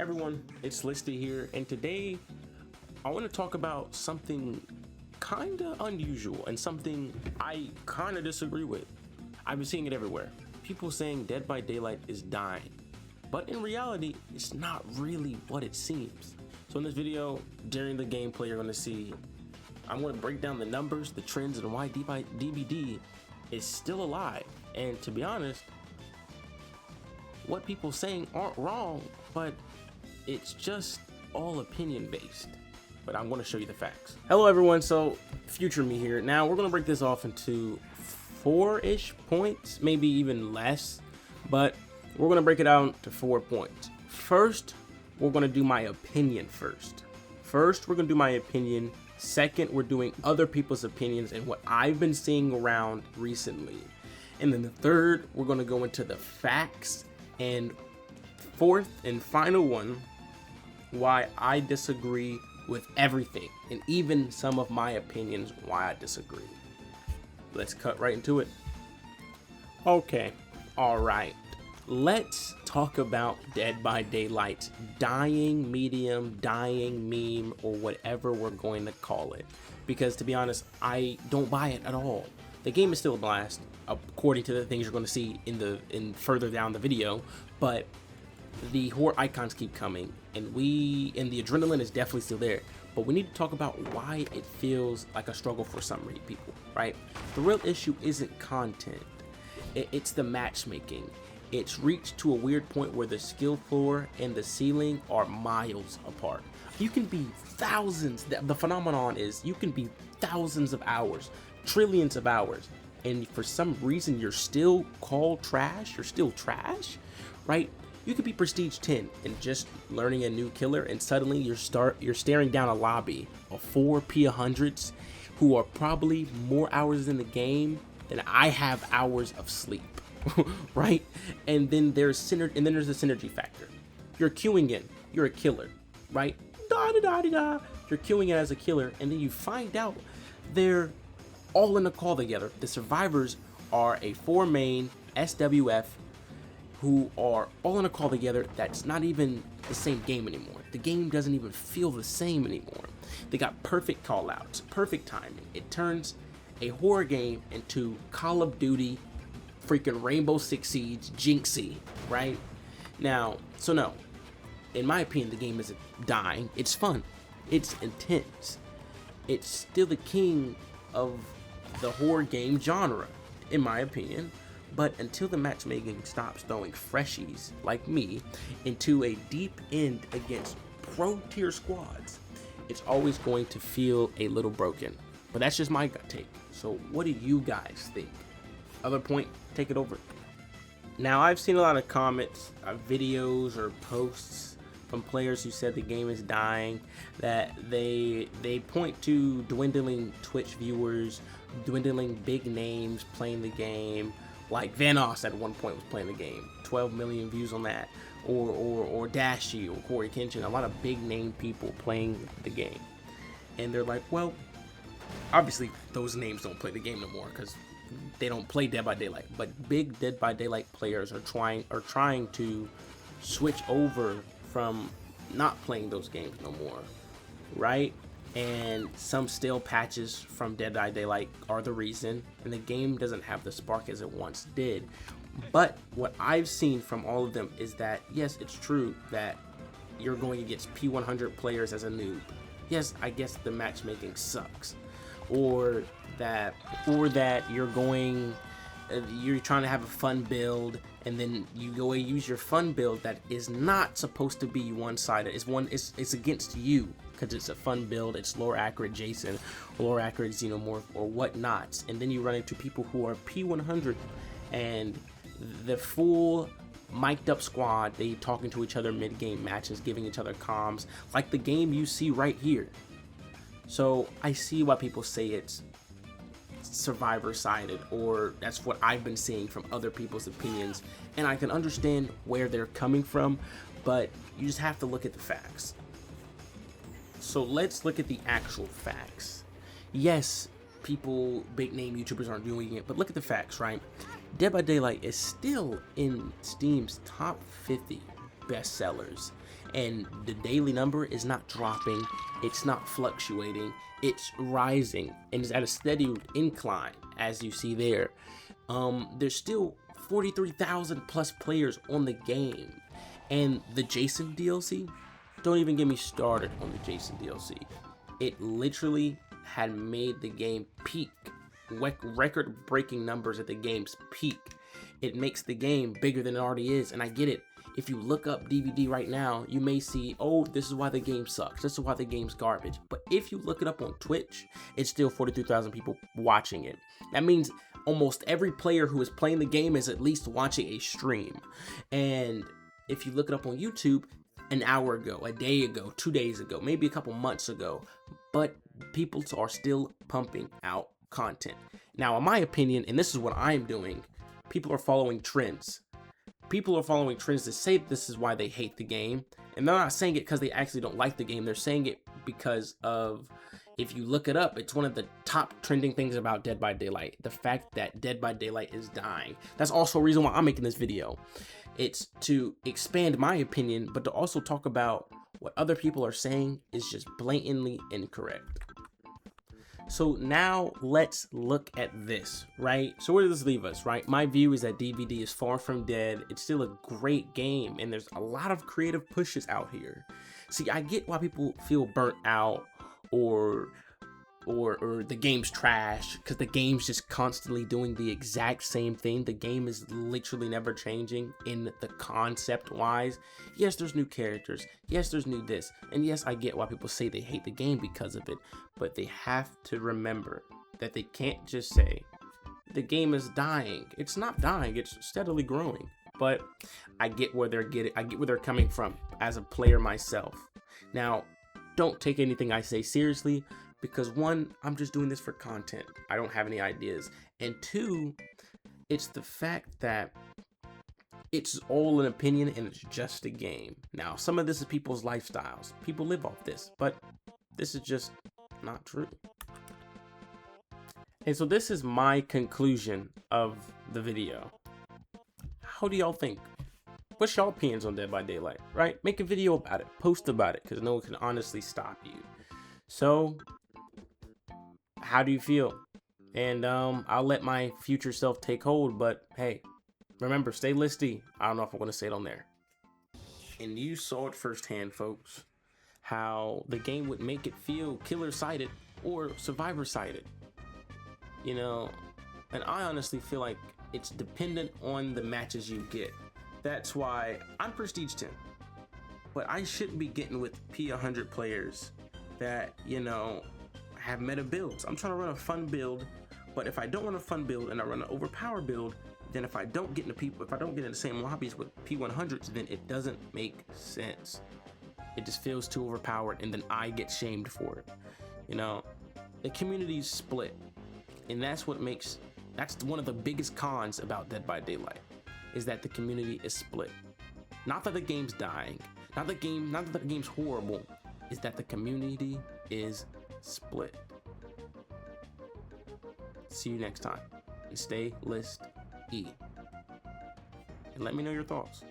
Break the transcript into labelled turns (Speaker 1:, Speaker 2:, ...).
Speaker 1: Everyone, it's Listy here, and today I want to talk about something kinda unusual and something I kinda disagree with. I've been seeing it everywhere. People saying Dead by Daylight is dying, but in reality, it's not really what it seems. So in this video, during the gameplay, you're gonna see I'm gonna break down the numbers, the trends, and why DBD is still alive. And to be honest, what people saying aren't wrong, but it's just all opinion based. But I'm going to show you the facts. Hello everyone, so future me here. Now we're going to break this off into 4-ish points, maybe even less, but we're going to break it down to 4 points. First, we're going to do my opinion first. We're going to do my opinion. Second, we're doing other people's opinions and what I've been seeing around recently. And then the third, we're going to go into the facts. And fourth and final one, why I disagree with everything, and even some of my opinions why I disagree. Let's cut right into it. Okay, alright. Let's talk about Dead by Daylight's dying medium, dying meme, or whatever we're going to call it. Because to be honest, I don't buy it at all. The game is still a blast, according to the things you're going to see in further down the video, but the horror icons keep coming, and the adrenaline is definitely still there. But we need to talk about why it feels like a struggle for some people, right? The real issue isn't content, it's the matchmaking. It's reached to a weird point where the skill floor and the ceiling are miles apart. You can be thousands, the phenomenon is you can be thousands of hours, trillions of hours, and for some reason you're still called trash, you're still trash, right? You could be prestige 10 and just learning a new killer, and suddenly you're staring down a lobby of 4 P100s who are probably more hours in the game than I have hours of sleep, right? And then there's the synergy factor. You're queuing in, you're a killer, right? You're queuing in as a killer, and then you find out they're all in a call together. The survivors are a 4-main SWF who are all in a call together that's not even the same game anymore. The game doesn't even feel the same anymore. They got perfect call outs, perfect timing. It turns a horror game into Call of Duty, freaking Rainbow Six Siege, Jinxie, right? Now, so no, in my opinion, the game isn't dying. It's fun, it's intense. It's still the king of the horror game genre, in my opinion. But until the matchmaking stops throwing freshies like me into a deep end against pro tier squads, it's always going to feel a little broken. But that's just my gut take. So what do you guys think? Other point, take it over. Now, I've seen a lot of comments, videos, or posts from players who said the game is dying, that they point to dwindling Twitch viewers, dwindling big names playing the game. Like Vanoss at one point was playing the game, 12 million views on that, or Dashie or Corey Kenshin, a lot of big name people playing the game. And they're like, well, obviously those names don't play the game no more because they don't play Dead by Daylight. But big Dead by Daylight players are trying to switch over from not playing those games no more, right? And some stale patches from Dead by Daylight are the reason, and the game doesn't have the spark as it once did. But what I've seen from all of them is that, yes, it's true that you're going against P100 players as a noob. Yes, I guess the matchmaking sucks, or that you're trying to have a fun build, and then you go and use your fun build that is not supposed to be one-sided. It's against you because it's a fun build. It's lore accurate Jason, lore accurate Xenomorph, or whatnot. And then you run into people who are P100 and the full mic'd up squad. They talking to each other mid-game matches, giving each other comms, like the game you see right here. So I see why people say it's survivor sided, or that's what I've been seeing from other people's opinions, and I can understand where they're coming from, but you just have to look at the facts. So let's look at the actual facts. Yes, people, big name YouTubers aren't doing it, but look at the facts, right? Dead by Daylight is still in Steam's top 50 bestsellers. and the daily number is not dropping, it's not fluctuating, it's rising, and it's at a steady incline, as you see there. There's still 43,000 plus players on the game, and the Jason DLC, don't even get me started on the Jason DLC. It literally had made the game peak, record-breaking numbers at the game's peak. It makes the game bigger than it already is, and I get it. If you look up DVD right now, you may see, oh, this is why the game sucks. This is why the game's garbage. But if you look it up on Twitch, it's still 43,000 people watching it. That means almost every player who is playing the game is at least watching a stream. And if you look it up on YouTube, an hour ago, a day ago, 2 days ago, maybe a couple months ago, but people are still pumping out content. Now, in my opinion, and this is what I'm doing, people are following trends. People are following trends to say this is why they hate the game. And they're not saying it because they actually don't like the game. They're saying it because of, if you look it up, it's one of the top trending things about Dead by Daylight. The fact that Dead by Daylight is dying. That's also a reason why I'm making this video. It's to expand my opinion, but to also talk about what other people are saying is just blatantly incorrect. So now let's look at this, right? So where does this leave us, right? My view is that DVD is far from dead. It's still a great game, and there's a lot of creative pushes out here. See, I get why people feel burnt out or the game's trash, because the game's just constantly doing the exact same thing. The game is literally never changing in the concept wise. Yes, there's new characters. Yes, there's new this. And yes, I get why people say they hate the game because of it, but they have to remember that they can't just say the game is dying. It's not dying, it's steadily growing. But I get where they're coming from as a player myself. Now, don't take anything I say seriously, because one, I'm just doing this for content. I don't have any ideas. And two, it's the fact that it's all an opinion and it's just a game. Now, some of this is people's lifestyles. People live off this, but this is just not true. And so this is my conclusion of the video. How do y'all think? What's y'all opinions on Dead by Daylight, right? Make a video about it, post about it, because no one can honestly stop you. So, how do you feel? And I'll let my future self take hold, but hey, remember, stay listy. I don't know if I'm gonna say it on there. And you saw it firsthand, folks, how the game would make it feel killer-sided or survivor-sided. You know, and I honestly feel like it's dependent on the matches you get. That's why I'm Prestige 10, but I shouldn't be getting with P100 players that, you know, have meta builds. I'm trying to run a fun build, but if I don't run a fun build and I run an overpowered build, then if I don't get in the same lobbies with P100s, then it doesn't make sense. It just feels too overpowered, and then I get shamed for it. You know, the community's split, and that's one of the biggest cons about Dead by Daylight, is that the community is split. Not that the game's dying, not that the game's horrible, is that the community is split. See you next time, and stay list E. And let me know your thoughts.